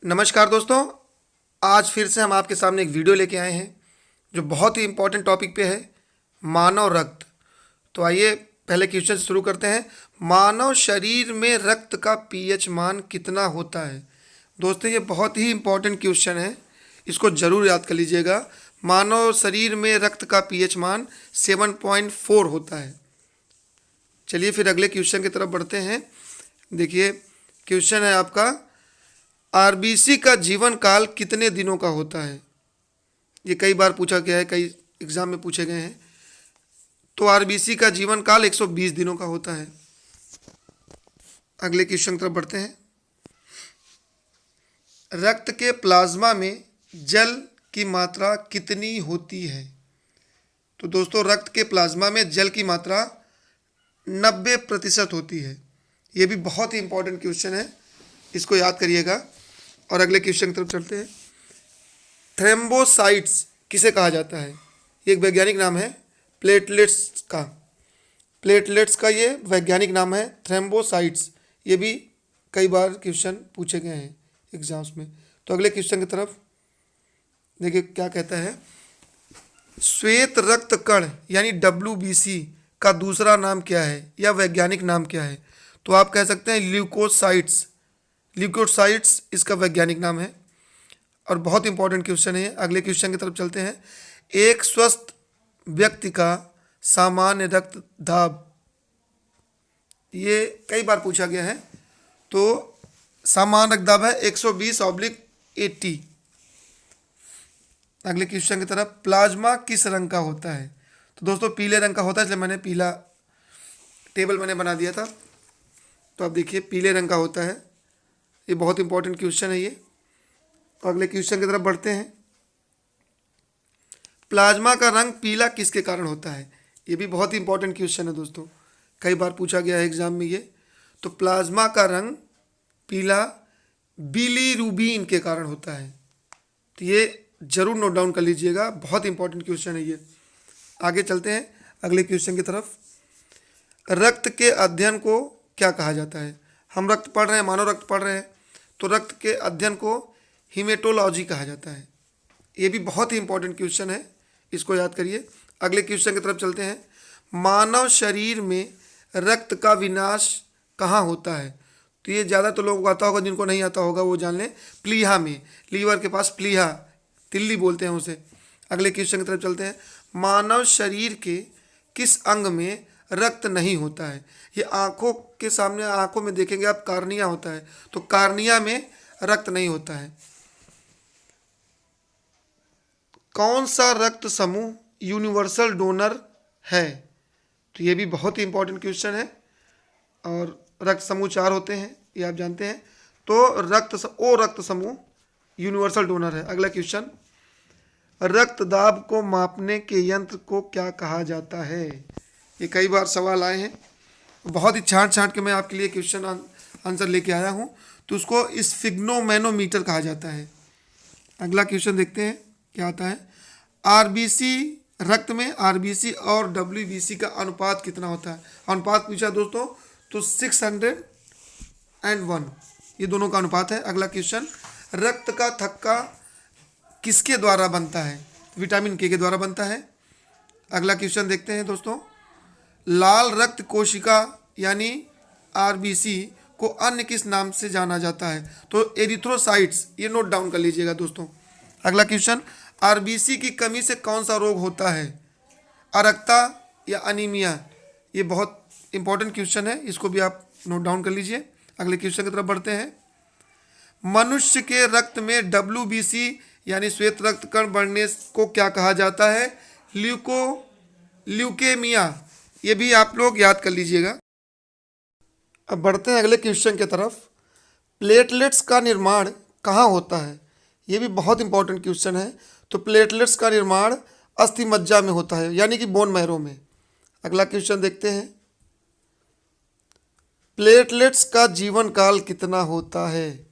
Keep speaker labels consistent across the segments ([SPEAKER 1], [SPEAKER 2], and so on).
[SPEAKER 1] नमस्कार दोस्तों। आज फिर से हम आपके सामने एक वीडियो लेके आए हैं जो बहुत ही इम्पोर्टेंट टॉपिक पे है, मानव रक्त। तो आइए पहले क्वेश्चन से शुरू करते हैं। मानव शरीर में रक्त का पीएच मान कितना होता है? दोस्तों ये बहुत ही इम्पोर्टेंट क्वेश्चन है, इसको ज़रूर याद कर लीजिएगा। मानव शरीर में रक्त का पीएच मान 7.4 होता है। चलिए फिर अगले क्वेश्चन की तरफ बढ़ते हैं। देखिए क्वेश्चन है आपका, आरबीसी का जीवन काल कितने दिनों का होता है? ये कई बार पूछा गया है, कई एग्जाम में पूछे गए हैं। तो आरबीसी का जीवन काल 120 दिनों का होता है। अगले क्वेश्चन की तरफ बढ़ते हैं। रक्त के प्लाज्मा में जल की मात्रा कितनी होती है? तो दोस्तों रक्त के प्लाज्मा में जल की मात्रा 90% होती है। ये भी बहुत ही इंपॉर्टेंट क्वेश्चन है, इसको याद करिएगा। और अगले क्वेश्चन की तरफ चलते हैं। थ्रोम्बोसाइट्स किसे कहा जाता है? ये एक वैज्ञानिक नाम है प्लेटलेट्स का। प्लेटलेट्स का ये वैज्ञानिक नाम है थ्रोम्बोसाइट्स। ये भी कई बार क्वेश्चन पूछे गए हैं एग्जाम्स में। तो अगले क्वेश्चन की तरफ देखिए क्या कहता है। श्वेत रक्त कण यानी WBC का दूसरा नाम क्या है या वैज्ञानिक नाम क्या है? तो आप कह सकते हैं ल्यूकोसाइट्स। ल्यूकोसाइट्स इसका वैज्ञानिक नाम है और बहुत इंपॉर्टेंट क्वेश्चन है। अगले क्वेश्चन की तरफ चलते हैं। एक स्वस्थ व्यक्ति का सामान्य रक्त दाब, ये कई बार पूछा गया है। तो सामान्य रक्त दाब है 120/80। अगले क्वेश्चन की तरफ, प्लाज्मा किस रंग का होता है? तो दोस्तों पीले रंग का होता है, इसलिए मैंने पीला टेबल मैंने बना दिया था। तो आप देखिए पीले रंग का होता है। ये बहुत इंपॉर्टेंट क्वेश्चन है ये। तो अगले क्वेश्चन की तरफ बढ़ते हैं। प्लाज्मा का रंग पीला किसके कारण होता है? ये भी बहुत ही इंपॉर्टेंट क्वेश्चन है दोस्तों, कई बार पूछा गया है एग्जाम में ये। तो प्लाज्मा का रंग पीला बिलीरुबिन के कारण होता है। तो ये जरूर नोट डाउन कर लीजिएगा, बहुत इंपॉर्टेंट क्वेश्चन है ये। आगे चलते हैं अगले क्वेश्चन की तरफ। रक्त के अध्ययन को क्या कहा जाता है? हम रक्त पढ़ रहे हैं, मानव रक्त पढ़ रहे हैं, तो रक्त के अध्ययन को हीमेटोलॉजी कहा जाता है। ये भी बहुत ही इंपॉर्टेंट क्वेश्चन है, इसको याद करिए। अगले क्वेश्चन की तरफ चलते हैं। मानव शरीर में रक्त का विनाश कहाँ होता है? तो ये ज़्यादा तो लोगों को आता होगा, जिनको नहीं आता होगा वो जान लें, प्लीहा में, लीवर के पास प्लीहा, तिल्ली बोलते हैं उसे। अगले क्वेश्चन की तरफ चलते हैं। मानव शरीर के किस अंग में रक्त नहीं होता है? ये आँखों के सामने, आँखों में देखेंगे आप, कार्निया होता है। तो कार्निया में रक्त नहीं होता है। कौन सा रक्त समूह यूनिवर्सल डोनर है? तो ये भी बहुत ही इंपॉर्टेंट क्वेश्चन है। और रक्त समूह 4 होते हैं, ये आप जानते हैं। तो ओ रक्त समूह यूनिवर्सल डोनर है। अगला क्वेश्चन, रक्त दाब को मापने के यंत्र को क्या कहा जाता है? ये कई बार सवाल आए हैं, बहुत ही छांट छांट के मैं आपके लिए क्वेश्चन आंसर लेके आया हूँ। तो उसको स्फिग्नोमैनोमीटर कहा जाता है। अगला क्वेश्चन देखते हैं क्या आता है। आरबीसी, रक्त में आरबीसी और WBC का अनुपात कितना होता है? अनुपात पूछा दोस्तों, तो 601, ये दोनों का अनुपात है। अगला क्वेश्चन, रक्त का थक्का किसके द्वारा बनता है? विटामिन के द्वारा बनता है। अगला क्वेश्चन देखते हैं दोस्तों। लाल रक्त कोशिका यानी आरबीसी को अन्य किस नाम से जाना जाता है? तो एरिथ्रोसाइट्स, ये नोट डाउन कर लीजिएगा दोस्तों। अगला क्वेश्चन, आरबीसी की कमी से कौन सा रोग होता है? अरक्ता या अनीमिया? ये बहुत इंपॉर्टेंट क्वेश्चन है, इसको भी आप नोट डाउन कर लीजिए। अगले क्वेश्चन की तरफ बढ़ते हैं। मनुष्य के रक्त में WBC यानी श्वेत रक्त कण बढ़ने को क्या कहा जाता है? ल्यूकेमिया। ये भी आप लोग याद कर लीजिएगा। अब बढ़ते हैं अगले क्वेश्चन की तरफ। प्लेटलेट्स का निर्माण कहाँ होता है? ये भी बहुत इंपॉर्टेंट क्वेश्चन है। तो प्लेटलेट्स का निर्माण अस्थि मज्जा में होता है, यानी कि बोन मैरो में। अगला क्वेश्चन देखते हैं। प्लेटलेट्स का जीवन काल कितना होता है?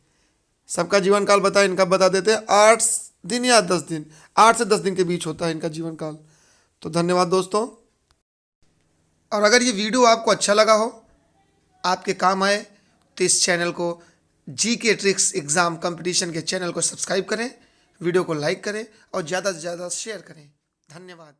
[SPEAKER 1] सबका जीवन काल बताएं, इनका बता देते हैं। 8 दिन या 10 दिन, 8 से 10 दिन के बीच होता है इनका जीवन काल। तो धन्यवाद दोस्तों। और अगर ये वीडियो आपको अच्छा लगा हो, आपके काम आए, तो इस चैनल को जी के ट्रिक्स एग्ज़ाम कंपटीशन के चैनल को सब्सक्राइब करें, वीडियो को लाइक करें और ज़्यादा से ज़्यादा शेयर करें। धन्यवाद।